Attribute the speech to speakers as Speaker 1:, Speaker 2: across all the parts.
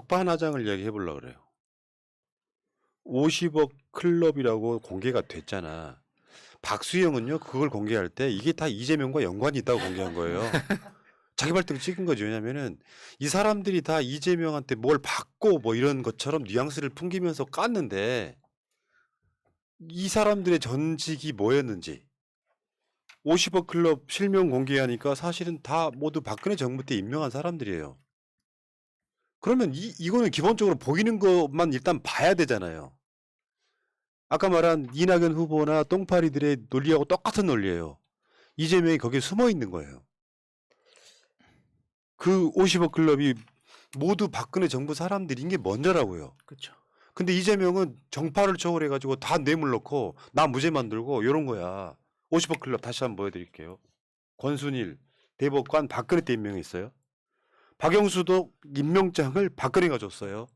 Speaker 1: 적반하장을 이야기해 보려고 그래요. 50억 클럽이라고 공개가 됐잖아. 박수영은요, 그걸 공개할 때 이게 다 이재명과 연관이 있다고 공개한 거예요. 자기 발등 찍은 거죠. 왜냐면은 이 사람들이 다 이재명한테 뭘 받고 뭐 이런 것처럼 뉘앙스를 풍기면서 깠는데 이 사람들의 전직이 뭐였는지 50억 클럽 실명 공개하니까 사실은 다 모두 박근혜 정부 때 임명한 사람들이에요. 그러면 이거는 기본적으로 보이는 것만 일단 봐야 되잖아요. 아까 말한 이낙연 후보나 똥파리들의 논리하고 똑같은 논리예요. 이재명이 거기에 숨어 있는 거예요. 그 50억 클럽이 모두 박근혜 정부 사람들인 게 먼저라고요.
Speaker 2: 그렇죠.
Speaker 1: 근데 이재명은 정파를 초월해가지고 다 뇌물 넣고 나 무죄 만들고 이런 거야. 50억 클럽 다시 한번 보여드릴게요. 권순일 대법관 박근혜 때 임명했어요. 박영수도 임명장을 박근혜가 줬어요.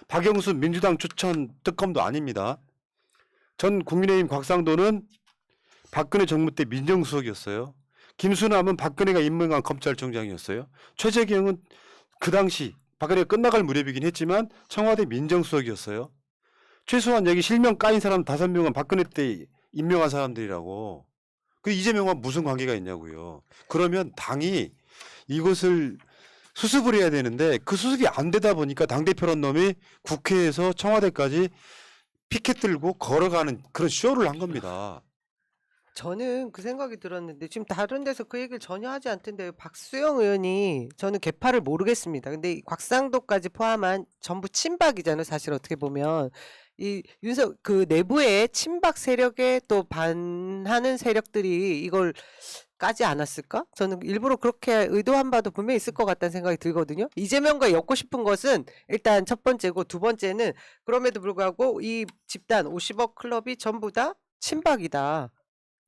Speaker 1: 박영수 민주당 추천 특검도 아닙니다. 전 국민의힘 곽상도는 박근혜 정부 때 민정수석이었어요. 김수남은 박근혜가 임명한 검찰총장이었어요. 최재경은 그 당시 박근혜가 끝나갈 무렵이긴 했지만 청와대 민정수석이었어요. 최소한 여기 실명 까인 사람 5명은 박근혜 때 임명한 사람들이라고. 그 이재명과 무슨 관계가 있냐고요. 그러면 당이 이것을 수습을 해야 되는데 그 수습이 안 되다 보니까 당대표란 놈이 국회에서 청와대까지 피켓 들고 걸어가는 그런 쇼를 한 겁니다.
Speaker 3: 저는 그 생각이 들었는데 지금 다른 데서 그 얘기를 전혀 하지 않던데 박수영 의원이 저는 개파를 모르겠습니다. 근데 이 곽상도까지 포함한 전부 친박이잖아요. 사실 어떻게 보면 이 윤석 그 내부의 친박 세력에 또 반하는 세력들이 이걸 까지 않았을까? 저는 일부러 그렇게 의도한 바도 분명히 있을 것 같다는 생각이 들거든요. 이재명과 엮고 싶은 것은 일단 첫 번째고 두 번째는 그럼에도 불구하고 이 집단 50억 클럽이 전부 다 친박이다.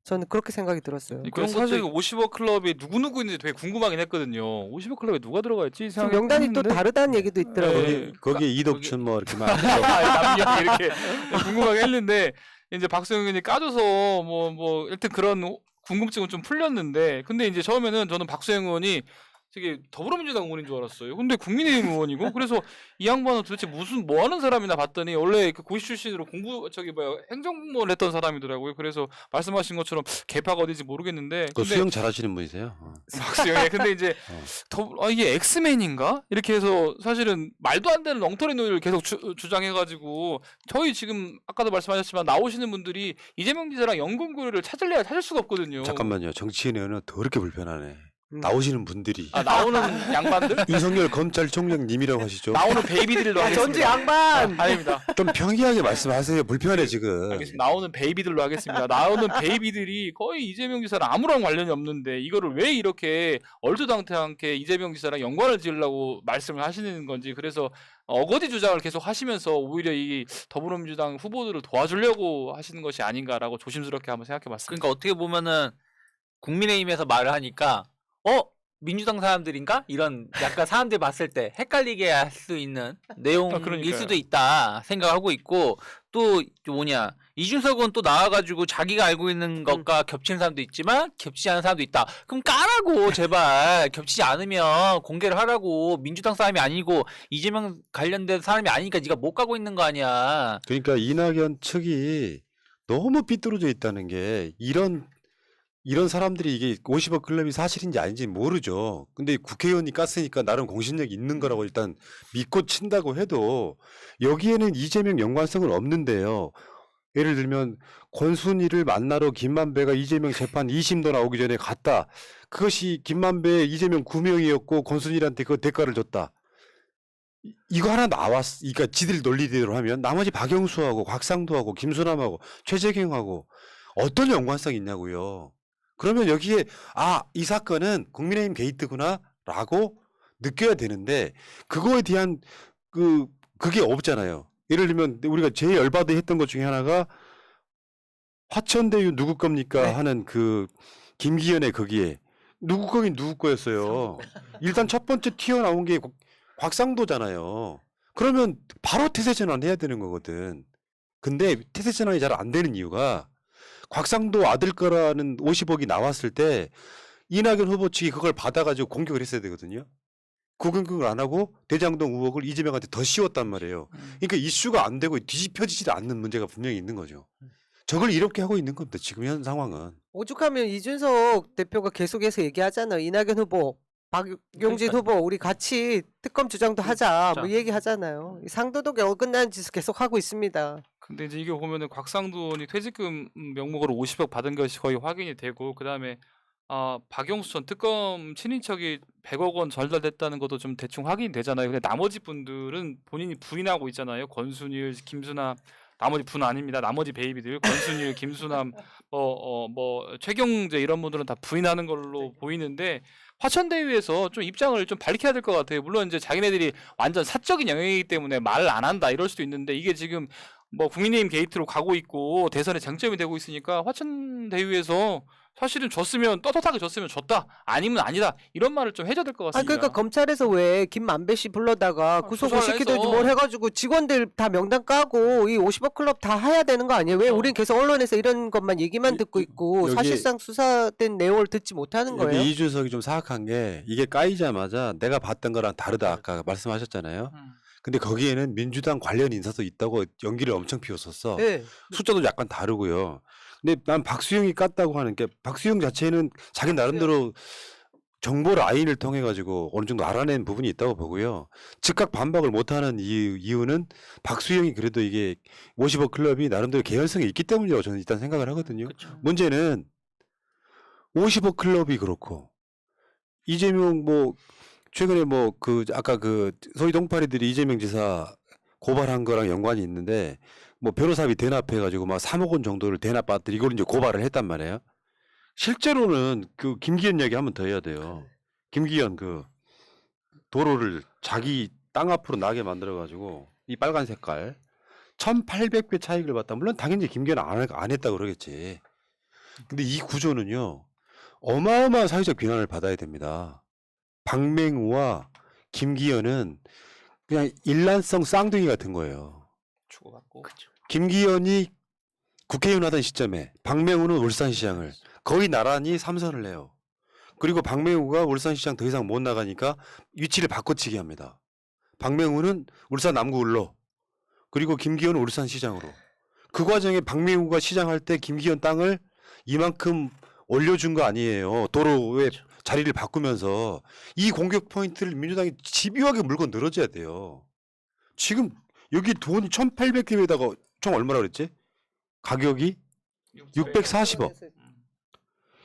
Speaker 3: 저는 그렇게 생각이 들었어요.
Speaker 2: 그럼 사실 50억 클럽이 누구 있는지 되게 궁금하긴 했거든요. 50억 클럽에 누가 들어가 있지?
Speaker 3: 지금 명단이 또 다르다는 얘기도 있더라고요.
Speaker 2: 네.
Speaker 1: 거기에 이덕춘 뭐 이렇게 막
Speaker 2: 남녀 이렇게 궁금하게 했는데 이제 박수영 의원이 까줘서 뭐 일단 그런 궁금증은 좀 풀렸는데 근데 이제 처음에는 저는 박수영 의원이 되게 더불어민주당 의원인 줄 알았어요. 근데 국민의힘 의원이고 그래서 이 양반은 도대체 무슨 뭐 하는 사람이나 봤더니 원래 그 고시 출신으로 행정공무원을 했던 사람이더라고요. 그래서 말씀하신 것처럼 개파가 어디지 모르겠는데
Speaker 1: 그 수영 잘하시는 분이세요.
Speaker 2: 박수영이 근데 이제 이게 엑스맨인가 이렇게 해서 사실은 말도 안 되는 엉터리 논리를 계속 주장해가지고 저희 지금 아까도 말씀하셨지만 나오시는 분들이 이재명 지사랑 연금고리를 찾을래야 찾을 수가 없거든요.
Speaker 1: 잠깐만요. 정치인에는 더럽게 불편하네. 나오시는 분들이
Speaker 2: 나오는 양반들?
Speaker 1: 윤석열 검찰총장님이라고 하시죠.
Speaker 2: 나오는 베이비들로 하겠습니다.
Speaker 3: 전주 양반.
Speaker 2: 아닙니다.
Speaker 1: 좀 평이하게 말씀하세요. 불편해 지금.
Speaker 2: 알겠습니다. 나오는 베이비들로 하겠습니다. 나오는 베이비들이 거의 이재명 지사랑 아무런 관련이 없는데 이거를 왜 이렇게 얼토당토하게 이재명 지사랑 연관을 지으려고 말씀을 하시는 건지 그래서 어거지 주장을 계속 하시면서 오히려 이 더불어민주당 후보들을 도와주려고 하시는 것이 아닌가라고 조심스럽게 한번 생각해봤습니다.
Speaker 4: 그러니까 어떻게 보면은 국민의힘에서 말을 하니까 민주당 사람들인가? 이런 약간 사람들이 봤을 때 헷갈리게 할 수 있는 내용일
Speaker 2: 그러니까요.
Speaker 4: 수도 있다 생각하고 있고 또 뭐냐 이준석은 또 나와가지고 자기가 알고 있는 것과 겹치는 사람도 있지만 겹치지 않은 사람도 있다. 그럼 까라고 제발 겹치지 않으면 공개를 하라고 민주당 사람이 아니고 이재명 관련된 사람이 아니니까 네가 못 가고 있는 거 아니야.
Speaker 1: 그러니까 이낙연 측이 너무 삐뚤어져 있다는 게 이런 사람들이 이게 50억 클럽이 사실인지 아닌지 모르죠. 근데 국회의원이 깠으니까 나름 공신력이 있는 거라고 일단 믿고 친다고 해도 여기에는 이재명 연관성은 없는데요. 예를 들면 권순일을 만나러 김만배가 이재명 재판 2심도 나오기 전에 갔다. 그것이 김만배 이재명 구명이었고 권순일한테 그 대가를 줬다. 이거 하나 나왔어. 그러니까 지들 논리대로 하면 나머지 박영수하고 곽상도하고 김수남하고 최재경하고 어떤 연관성이 있냐고요. 그러면 여기에 이 사건은 국민의힘 게이트구나라고 느껴야 되는데 그거에 대한 그게 없잖아요. 예를 들면 우리가 제일 열받아 했던 것 중에 하나가 화천대유 누구 겁니까 하는 그 김기현의 거기에 누구 거긴 누구 거였어요. 일단 첫 번째 튀어나온 게 곽상도잖아요. 그러면 바로 태세 전환해야 되는 거거든. 근데 태세 전환이 잘 안 되는 이유가 곽상도 아들 거라는 50억이 나왔을 때 이낙연 후보 측이 그걸 받아가지고 공격을 했어야 되거든요. 구근극을 안 하고 대장동 의혹을 이재명한테 더 씌웠단 말이에요. 그러니까 이슈가 안 되고 뒤집혀지지 않는 문제가 분명히 있는 거죠. 저걸 이렇게 하고 있는 겁니다. 지금 현 상황은.
Speaker 3: 오죽하면 이준석 대표가 계속해서 얘기하잖아요. 이낙연 후보, 박용진
Speaker 4: 그러니까.
Speaker 3: 후보 우리 같이 특검 주장도 하자 뭐
Speaker 4: 진짜.
Speaker 3: 얘기하잖아요. 이 상도덕에 어긋나는 짓을 계속 하고 있습니다.
Speaker 2: 근데 이제 이게 보면은 곽상도 의원이 퇴직금 명목으로 50억 받은 것이 거의 확인이 되고 그다음에 박영수 전 특검 친인척이 100억 원 전달됐다는 것도 좀 대충 확인이 되잖아요. 근데 나머지 분들은 본인이 부인하고 있잖아요. 권순일, 김수남 나머지 분 아닙니다. 나머지 베이비들 권순일, 김수남, 최경재 이런 분들은 다 부인하는 걸로 보이는데 화천대유에서 좀 입장을 좀 밝혀야 될 것 같아요. 물론 이제 자기네들이 완전 사적인 영역이기 때문에 말을 안 한다 이럴 수도 있는데 이게 지금 뭐 국민의힘 게이트로 가고 있고 대선의 쟁점이 되고 있으니까 화천대유에서 사실은 졌으면 떳떳하게 졌으면 졌다 아니면 아니다 이런 말을 좀 해줘야 될 것
Speaker 3: 아
Speaker 2: 같습니다.
Speaker 3: 그러니까 검찰에서 왜 김만배 씨 불러다가 구속을
Speaker 2: 조사를
Speaker 3: 시키든지
Speaker 2: 해서.
Speaker 3: 뭘 해가지고 직원들 다 명단 까고 이 50억 클럽 다 해야 되는 거 아니에요? 왜 우린 계속 언론에서 이런 것만 얘기만 듣고 있고
Speaker 1: 여기-
Speaker 3: 사실상 수사된 내용을 듣지 못하는 거예요?
Speaker 1: 여기 이준석이 좀 사악한 게 이게 까이자마자 내가 봤던 거랑 다르다 아까 말씀하셨잖아요. 근데 거기에는 민주당 관련 인사도 있다고 연기를 엄청 피웠었어.
Speaker 3: 네.
Speaker 1: 숫자도 약간 다르고요. 근데 난 박수영이 깠다고 하는 게 박수영 자체는 자기 나름대로 정보 라인을 통해 가지고 어느 정도 알아낸 부분이 있다고 보고요. 즉각 반박을 못하는 이유는 박수영이 그래도 이게 50억 클럽이 나름대로 개연성이 있기 때문이라고 저는 일단 생각을 하거든요.
Speaker 4: 그쵸.
Speaker 1: 문제는 50억 클럽이 그렇고 이재명 뭐 최근에 뭐 그 아까 그 소위 동파리들이 이재명 지사 고발한 거랑 연관이 있는데 뭐 변호사비 대납해 가지고 막 3억 원 정도를 대납받더니 이걸 이제 고발을 했단 말이에요. 실제로는 그 김기현 이야기 한 번 더 해야 돼요. 김기현 그 도로를 자기 땅 앞으로 나게 만들어 가지고 이 빨간 색깔 1,800배 차익을 봤다. 물론 당연히 김기현 안 했다 그러겠지. 근데 이 구조는요. 어마어마한 사회적 비난을 받아야 됩니다. 박맹우와 김기현은 그냥 일란성 쌍둥이 같은 거예요.
Speaker 2: 주고받고.
Speaker 1: 김기현이 국회의원 하던 시점에 박맹우는 울산시장을 거의 나란히 3선을 해요. 그리고 박맹우가 울산시장 더 이상 못 나가니까 위치를 바꿔치기 합니다. 박맹우는 울산 남구을로 그리고 김기현은 울산시장으로. 그 과정에 박맹우가 시장할 때 김기현 땅을 이만큼 올려준 거 아니에요. 도로에 자리를 바꾸면서 이 공격 포인트를 민주당이 집요하게 물고 늘어져야 돼요. 지금 여기 돈이 1,800개에다가 총 얼마라 그랬지? 가격이 640억.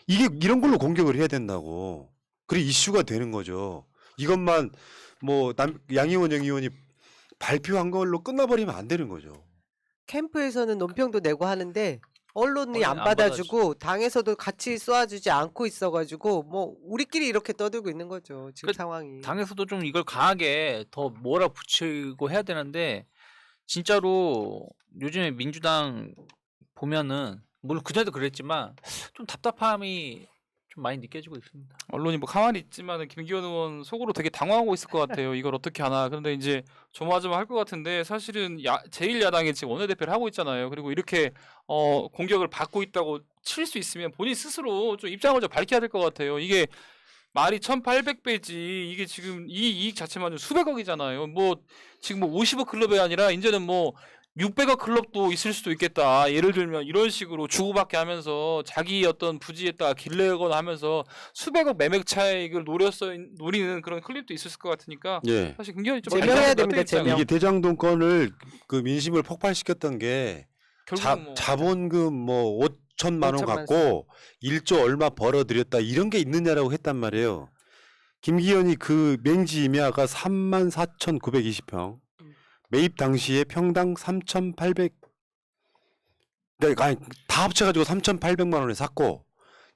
Speaker 1: 이게 이런 걸로 공격을 해야 된다고. 그래 이슈가 되는 거죠. 이것만 뭐 양희원 의원이 발표한 걸로 끝나버리면 안 되는 거죠.
Speaker 3: 캠프에서는 논평도 내고 하는데 언론이 안
Speaker 4: 안
Speaker 3: 받아주고 당에서도 같이 쏘아주지 않고 있어가지고 뭐 우리끼리 이렇게 떠들고 있는 거죠 지금
Speaker 4: 그
Speaker 3: 상황이.
Speaker 4: 당에서도 좀 이걸 강하게 더 몰아붙이고 해야 되는데 진짜로 요즘에 민주당 보면은 물론 그전에도 그랬지만 좀 답답함이 좀 많이 느껴지고 있습니다.
Speaker 2: 언론이 뭐 가만히 있지만은 김기현 의원 속으로 되게 당황하고 있을 것 같아요. 이걸 어떻게 하나. 그런데 이제 조마조마 할 것 같은데 사실은 제1야당이 지금 원내대표를 하고 있잖아요. 그리고 이렇게 공격을 받고 있다고 칠 수 있으면 본인 스스로 좀 입장을 좀 밝혀야 될 것 같아요. 이게 말이 1,800배지 이게 지금 이 이익 자체만 좀 수백억이잖아요. 뭐 지금 뭐 50억 클럽이 아니라 이제는 뭐 600억 클럽도 있을 수도 있겠다. 예를 들면 이런 식으로 주고받게 하면서 자기 어떤 부지에다가 길내거나 하면서 수백억 매매 차익을 노리는 그런 클립도 있을 것 같으니까
Speaker 1: 예.
Speaker 2: 사실 굉장히 좀
Speaker 3: 제명해야
Speaker 2: 밝혀야
Speaker 3: 됩니다,
Speaker 2: 입장이.
Speaker 3: 제명.
Speaker 1: 이게 대장동 건을 그 민심을 폭발시켰던 게
Speaker 2: 결국은 뭐
Speaker 1: 자본금 뭐 5천만 원
Speaker 3: 5천만
Speaker 1: 갖고 1조 얼마 벌어들였다 이런 게 있느냐라고 했단 말이에요. 김기현이 그 맹지 임야가 34,920평 매입 당시에 평당 3,800 그러니까 아니, 다 합쳐가지고 3,800만 원에 샀고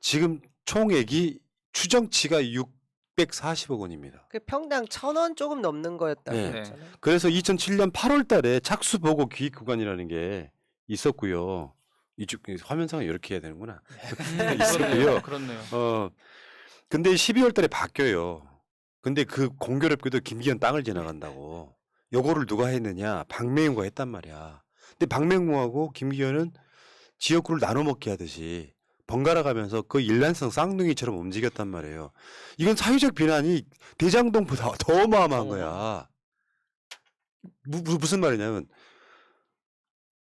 Speaker 1: 지금 총액이 추정치가 640억 원입니다.
Speaker 3: 그 평당 1,000원 조금 넘는 거였다고
Speaker 1: 네.
Speaker 3: 했잖아요.
Speaker 1: 그래서 2007년 8월 달에 착수 보고 기획 구간이라는 게 있었고요. 이쪽 화면상은 이렇게 해야 되는구나. 있었고요.
Speaker 2: 그렇네요.
Speaker 1: 근데 12월 달에 바뀌어요. 근데 그 공교롭게도 김기현 땅을 지나간다고. 요거를 누가 했느냐? 박맹우가 했단 말이야. 근데 박맹우하고 김기현은 지역구를 나눠 먹기 하듯이 번갈아 가면서 그 일란성 쌍둥이처럼 움직였단 말이에요. 이건 사회적 비난이 대장동보다 더 어마어마한 거야. 무슨 말이냐면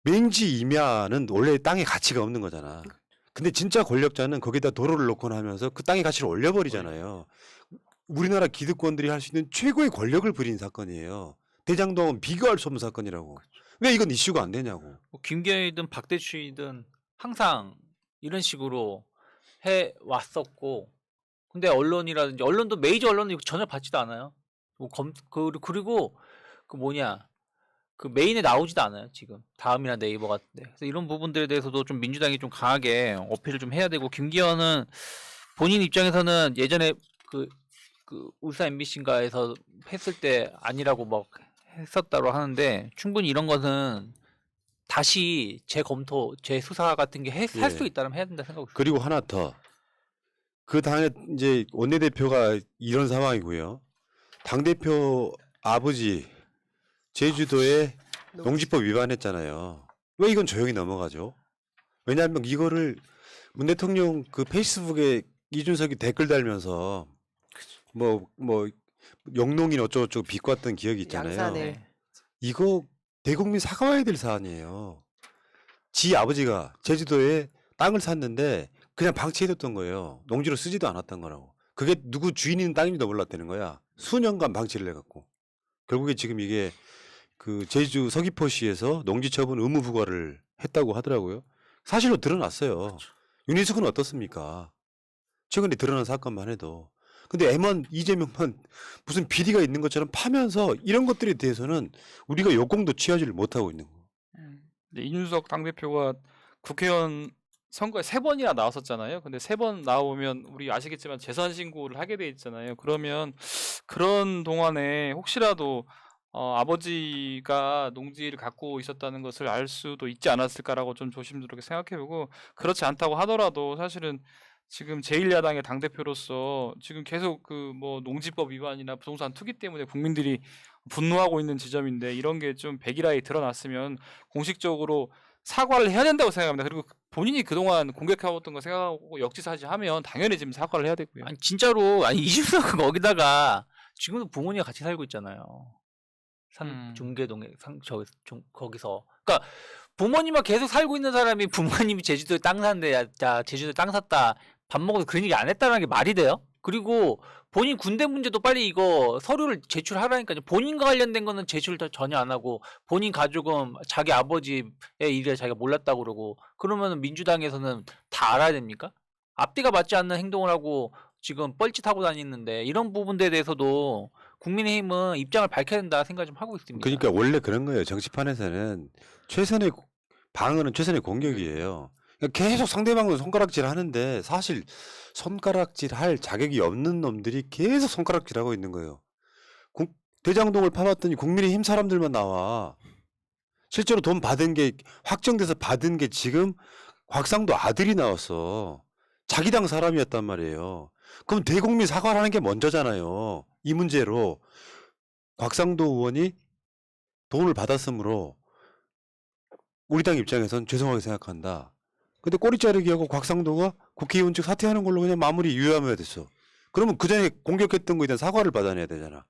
Speaker 1: 맹지 임야는 원래 땅에 가치가 없는 거잖아. 근데 진짜 권력자는 거기다 도로를 놓거나 하면서 그 땅의 가치를 올려버리잖아요. 우리나라 기득권들이 할 수 있는 최고의 권력을 부린 사건이에요. 대장동은 비교할 수 없는 사건이라고. 왜 이건 이슈가 안 되냐고.
Speaker 4: 뭐 김기현이든 박대출이든 항상 이런 식으로 해 왔었고, 근데 언론이라든지 언론도 메이저 언론은 이거 전혀 받지도 않아요. 뭐 그리고 그 뭐냐 그 메인에 나오지도 않아요 지금 다음이나 네이버 같은데. 그래서 이런 부분들에 대해서도 좀 민주당이 좀 강하게 어필을 좀 해야 되고, 김기현은 본인 입장에서는 예전에 그 울산 MBC인가에서 했을 때 아니라고 막 했었다고 하는데, 충분히 이런 것은 다시 재검토, 재수사 같은 게 할 수
Speaker 1: 예.
Speaker 4: 있다면 해야 된다 생각이
Speaker 1: 그리고 하나 더. 그 당에 이제 원내대표가 이런 상황이고요. 당대표 아버지 제주도에 농지법 위반했잖아요. 왜 이건 조용히 넘어가죠? 왜냐하면 이거를 문 대통령 그 페이스북에 이준석이 댓글 달면서 뭐 영농인 어쩌고저쩌고 비꼬았던 기억이 있잖아요.
Speaker 3: 양산에.
Speaker 1: 이거 대국민 사과해야 될 사안이에요. 지 아버지가 제주도에 땅을 샀는데 그냥 방치해뒀던 거예요. 농지로 쓰지도 않았던 거라고. 그게 누구 주인 있는 땅인지도 몰랐다는 거야. 수년간 방치를 해갖고. 결국에 지금 이게 그 제주 서귀포시에서 농지 처분 의무 부과를 했다고 하더라고요. 사실로 드러났어요. 윤희숙은 어떻습니까? 최근에 드러난 사건만 해도. 근데 M1 이재명만 무슨 비리가 있는 것처럼 파면서 이런 것들에 대해서는 우리가 요공도 취하지를 못하고 있는 거.
Speaker 2: 근데 이준석 당대표가 국회의원 선거에 3번이나 나왔었잖아요. 근데 3번 나오면 우리 아시겠지만 재산 신고를 하게 돼 있잖아요. 그러면 그런 동안에 혹시라도 아버지가 농지를 갖고 있었다는 것을 알 수도 있지 않았을까라고 좀 조심스럽게 생각해보고, 그렇지 않다고 하더라도 사실은 지금 제1야당의 당대표로서 지금 계속 그 뭐 농지법 위반이나 부동산 투기 때문에 국민들이 분노하고 있는 지점인데, 이런 게 좀 백일하에 드러났으면 공식적으로 사과를 해야 된다고 생각합니다. 그리고 본인이 그동안 공격해왔던 거 생각하고 역지사지하면 당연히 지금 사과를 해야 되고요.
Speaker 4: 아니 진짜로, 아니 이준석은 거기다가 지금도 부모님과 같이 살고 있잖아요. 중계동에 거기서. 그러니까 부모님과 계속 살고 있는 사람이 부모님이 제주도에 땅 샀는데 야 제주도에 땅 샀다 밥 먹어서 그런 얘기 안 했다는 게 말이 돼요? 그리고 본인 군대 문제도 빨리 이거 서류를 제출하라니까요. 본인과 관련된 거는 제출 전혀 안 하고, 본인 가족은 자기 아버지의 일에 자기가 몰랐다고 그러고, 그러면 민주당에서는 다 알아야 됩니까? 앞뒤가 맞지 않는 행동을 하고 지금 뻘짓하고 다니는데, 이런 부분들에 대해서도 국민의힘은 입장을 밝혀야 된다 생각 좀 하고 있습니다.
Speaker 1: 그러니까 원래 그런 거예요. 정치판에서는 최선의 방어는 최선의 공격이에요. 그러니까 계속 상대방은 손가락질 하는데 사실 손가락질 할 자격이 없는 놈들이 계속 손가락질하고 있는 거예요. 대장동을 파봤더니 국민의힘 사람들만 나와. 실제로 돈 받은 게 확정돼서 받은 게 지금 곽상도 아들이 나왔어. 자기 당 사람이었단 말이에요. 그럼 대국민 사과를 하는 게 먼저잖아요. 이 문제로 곽상도 의원이 돈을 받았으므로 우리 당 입장에선 죄송하게 생각한다. 근데 꼬리 자르기 하고 곽상도가 국회의원직 사퇴하는 걸로 그냥 마무리 유야무야 됐어. 그러면 그 전에 공격했던 거에 대한 사과를 받아내야 되잖아.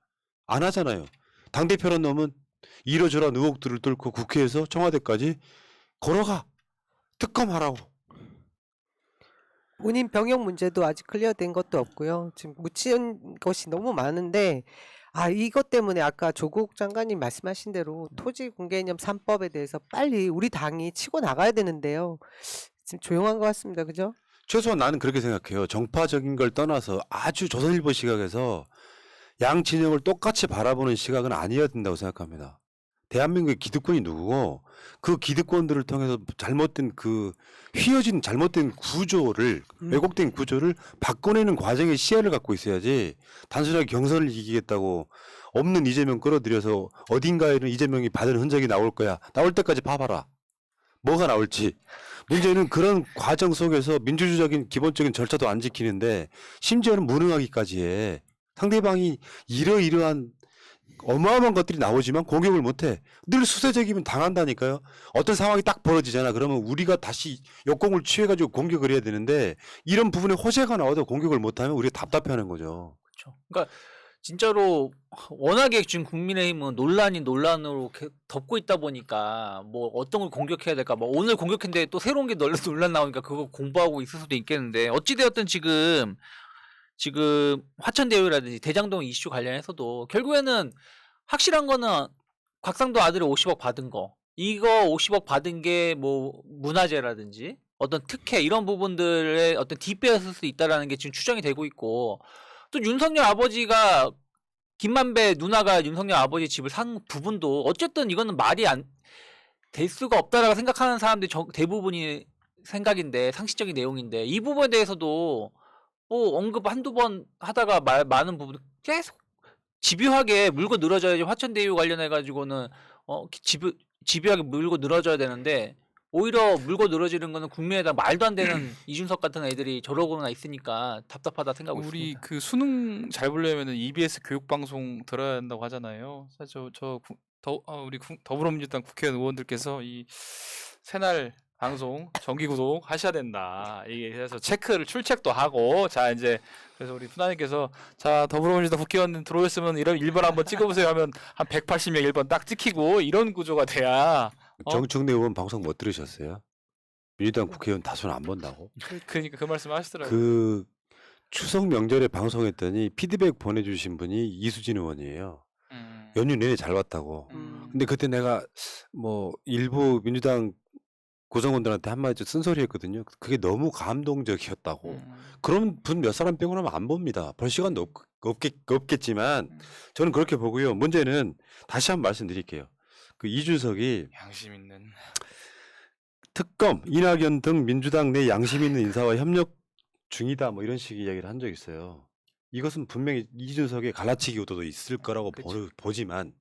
Speaker 1: 안 하잖아요. 당대표란 놈은 이러저러한 의혹들을 뚫고 국회에서 청와대까지 걸어가. 특검하라고.
Speaker 3: 본인 병역 문제도 아직 클리어된 것도 없고요. 지금 묻힌 것이 너무 많은데, 이것 때문에 아까 조국 장관님 말씀하신 대로 토지 공개이념 3법에 대해서 빨리 우리 당이 치고 나가야 되는데요. 지금 조용한 것 같습니다. 그죠?
Speaker 1: 최소한 나는 그렇게 생각해요. 정파적인 걸 떠나서 아주 조선일보 시각에서 양 진영을 똑같이 바라보는 시각은 아니어야 된다고 생각합니다. 대한민국의 기득권이 누구고 그 기득권들을 통해서 잘못된 그 휘어진 잘못된 구조를 왜곡된 구조를 바꿔내는 과정의 시야를 갖고 있어야지 단순하게 경선을 이기겠다고 없는 이재명 끌어들여서 어딘가에는 이재명이 받은 흔적이 나올 거야. 나올 때까지 봐봐라. 뭐가 나올지. 문제는 그런 과정 속에서 민주주의적인 기본적인 절차도 안 지키는데 심지어는 무능하기까지 해. 상대방이 이러이러한 어마어마한 것들이 나오지만 공격을 못해. 늘 수세적이면 당한다니까요. 어떤 상황이 딱 벌어지잖아. 그러면 우리가 다시 역공을 취해가지고 공격을 해야 되는데 이런 부분에 호재가 나와도 공격을 못하면 우리가 답답해하는 거죠.
Speaker 4: 그렇죠. 그러니까 진짜로 워낙에 지금 국민의힘은 논란이 논란으로 덮고 있다 보니까 뭐 어떤 걸 공격해야 될까, 뭐 오늘 공격했는데 또 새로운 게 논란 나오니까 그거 공부하고 있을 수도 있겠는데 어찌 되었든 지금 화천대유라든지 대장동 이슈 관련해서도 결국에는 확실한 거는 곽상도 아들이 50억 받은 거, 이거 50억 받은 게 뭐 문화재라든지 어떤 특혜 이런 부분들의 어떤 뒷배였을 수 있다라는 게 지금 추정이 되고 있고, 또 윤석열 아버지가 김만배 누나가 윤석열 아버지 집을 산 부분도 어쨌든 이거는 말이 안 될 수가 없다라고 생각하는 사람들이 대부분이 생각인데, 상식적인 내용인데 이 부분에 대해서도 언급 한두 번 하다가 많은 부분 계속 집요하게 물고 늘어져야지. 화천대유 관련해 가지고는 집요하게 물고 늘어져야 되는데 오히려 물고 늘어지는 거는 국민의당 말도 안 되는 이준석 같은 애들이 저러고나 있으니까 답답하다 생각하고
Speaker 2: 우리
Speaker 4: 있습니다.
Speaker 2: 그 수능 잘 보려면은 EBS 교육 방송 들어야 한다고 하잖아요. 사실 우리 더불어민주당 국회의원 의원들께서 이 새날 방송 정기 구독 하셔야 된다. 이게 그래서 출첵도 하고, 자 이제 그래서 우리 푸나님께서 자 더불어민주당 국회의원 들어오셨으면 이런 1번 한번 찍어보세요 하면 한 180명 1번 딱 찍히고 이런 구조가 돼야.
Speaker 1: 정청래 의원 방송 못 들으셨어요? 민주당 국회의원 다수는 안 본다고?
Speaker 2: 그러니까 그 말씀 하시더라고요.
Speaker 1: 그 추석 명절에 방송했더니 피드백 보내주신 분이 이수진 의원이에요. 연휴 내내 잘 봤다고. 근데 그때 내가 뭐 일부 민주당 구성원들한테 한마디 좀 쓴소리 했거든요. 그게 너무 감동적이었다고. 그런 분 몇 사람 빼고 나면 안 봅니다. 볼 시간도 없겠지만 저는 그렇게 보고요. 문제는 다시 한번 말씀드릴게요. 그 이준석이
Speaker 2: 양심 있는.
Speaker 1: 특검, 이낙연 등 민주당 내 양심 있는 인사와 협력 중이다 뭐 이런 식의 이야기를 한 적이 있어요. 이것은 분명히 이준석의 갈라치기 의도도 있을 거라고 보지만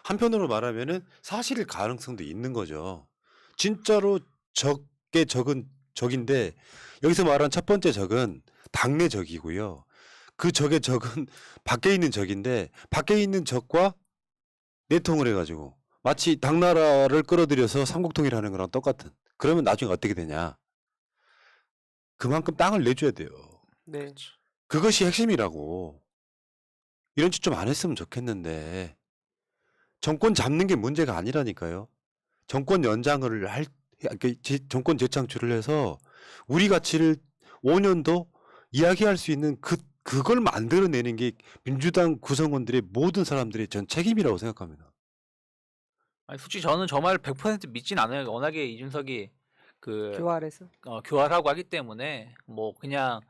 Speaker 1: 한편으로 말하면은 사실일 가능성도 있는 거죠. 진짜로 적의 적은 적인데 여기서 말한 첫 번째 적은 당내 적이고요. 그 적의 적은 밖에 있는 적인데 밖에 있는 적과 내통을 해가지고 마치 당나라를 끌어들여서 삼국통일하는 거랑 똑같은. 그러면 나중에 어떻게 되냐? 그만큼 땅을 내줘야 돼요.
Speaker 3: 네.
Speaker 1: 그것이 핵심이라고. 이런 짓 좀 안 했으면 좋겠는데 정권 잡는 게 문제가 아니라니까요. 정권 연장을 정권 재창출을 해서 우리 가치를 5년 더 이야기할 수 있는 그걸 만들어내는 게 민주당 구성원들의 모든 사람들의 전 책임이라고 생각합니다.
Speaker 4: 아니, 솔직히 저는 저 말 100% 믿진 않아요. 워낙에 이준석이
Speaker 3: 교활해서.
Speaker 4: 교활하고 하기 때문에 뭐 그냥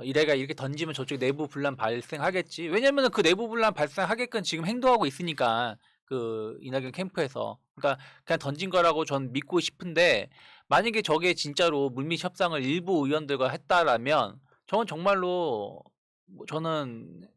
Speaker 4: 이래가 이렇게 던지면 저쪽에 내부 분란 발생하겠지. 왜냐면은 그 내부 분란 발생하게끔 지금 행동하고 있으니까 그 이낙연 캠프에서. 그러니까 그냥 던진 거라고 전 믿고 싶은데, 만약에 저게 진짜로 물밑 협상을 일부 의원들과 했다라면 저는 정말로 저는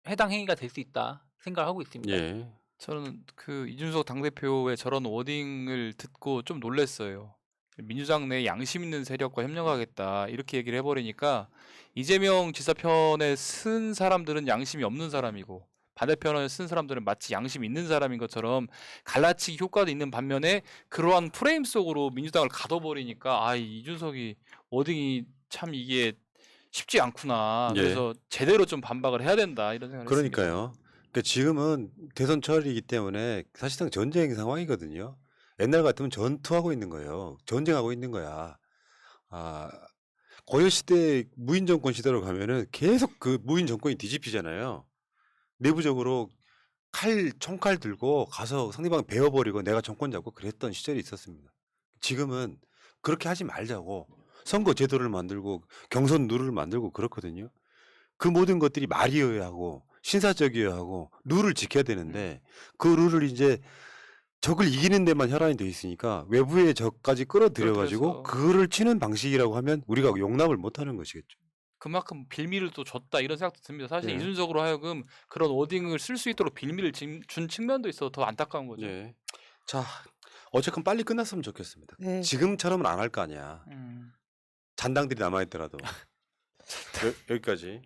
Speaker 4: 해당 행위가 될 수 있다 생각하고 있습니다.
Speaker 1: 예.
Speaker 2: 저는 그 이준석 당대표의 저런 워딩을 듣고 좀 놀랐어요. 민주당 내 양심 있는 세력과 협력하겠다 이렇게 얘기를 해버리니까 이재명 지사 편에 쓴 사람들은 양심이 없는 사람이고 반대편을 쓴 사람들은 마치 양심 있는 사람인 것처럼 갈라치기 효과도 있는 반면에 그러한 프레임 속으로 민주당을 가둬버리니까 이 이준석이 워딩이 참 이게 쉽지 않구나.
Speaker 1: 예.
Speaker 2: 그래서 제대로 좀 반박을 해야 된다 이런 생각을 했습니다.
Speaker 1: 그러니까요. 그러니까 지금은 대선 철이기 때문에 사실상 전쟁 상황이거든요. 옛날 같으면 전투하고 있는 거예요. 전쟁하고 있는 거야. 고려시대 무인 정권 시대로 가면은 계속 그 무인 정권이 뒤집히잖아요. 내부적으로 총칼 들고 가서 상대방 베어버리고 내가 정권 잡고 그랬던 시절이 있었습니다. 지금은 그렇게 하지 말자고 선거 제도를 만들고 경선 룰을 만들고 그렇거든요. 그 모든 것들이 말이어야 하고 신사적이어야 하고 룰을 지켜야 되는데 그 룰을 이제 적을 이기는 데만 혈안이 돼 있으니까 외부의 적까지 끌어들여가지고 그를 치는 방식이라고 하면 우리가 용납을 못하는 것이겠죠.
Speaker 2: 그만큼 빌미를 또 줬다 이런 생각도 듭니다. 사실
Speaker 1: 네.
Speaker 2: 이준석으로 하여금 그런 워딩을 쓸 수 있도록 빌미를 준 측면도 있어서 더 안타까운 거죠.
Speaker 1: 예. 자, 어쨌건 빨리 끝났으면 좋겠습니다.
Speaker 3: 네.
Speaker 1: 지금처럼은 안 할 거 아니야. 잔당들이 남아있더라도. 여기까지.